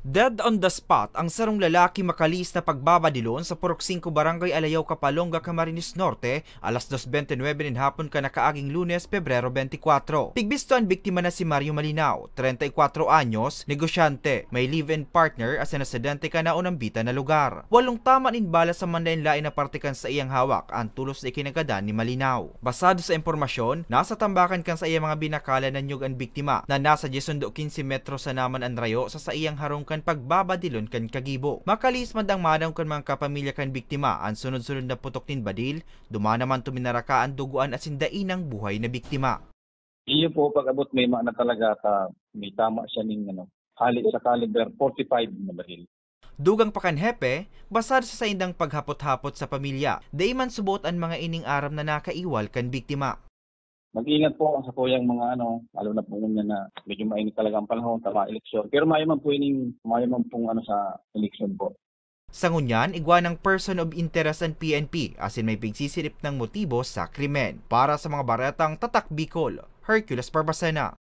Dead on the spot ang sarong lalaki makalis na pagbabadilon sa Purok 5 Barangay Alayaw, Kapalonga, Camarines Norte, alas 2:29 ng hapon kanakaaging Lunes, Pebrero 24. Pigbisto ang biktima na si Mario Malinaw, 34 anyos, negosyante, may live-in partner as nasidente ka na unambita na lugar. Walong tama nin bala sa manlain-lain na partikan sa iyang hawak ang tulos na ikinagadan ni Malinaw. Basado sa impormasyon, nasa tambakan kan sa iyang mga binakala na nyug ang biktima na nasa 10-15 metro sa naman ang rayo sa iyang harong kan pagbabadilon kan kagibo. Makalis man ang manaw kan mga kapamilya kan biktima ang sunod-sunod na putok nin badil, dumanaman tuminaraka ang duguan at sindainang buhay na biktima. Iyo po pag-abot may na talaga may tama siya ning hali sa caliber 45 na baril. Dugang pakanhepe, basado sa saindang paghapot-hapot sa pamilya, day man subot ang mga ining aram na nakaiwal kan biktima. Mag-ingat po ang sa kuyang mga lalo na po niya na medyo mainit talaga ang panahon, tama eleksyon. Pero mayo man pong sa eleksyon po. Sa ngunyan, igwa ng person of interest ang PNP asin may pigsisilip ng motibo sa krimen. Para sa mga baretang Tatak Bicol, Hercules Barbacena.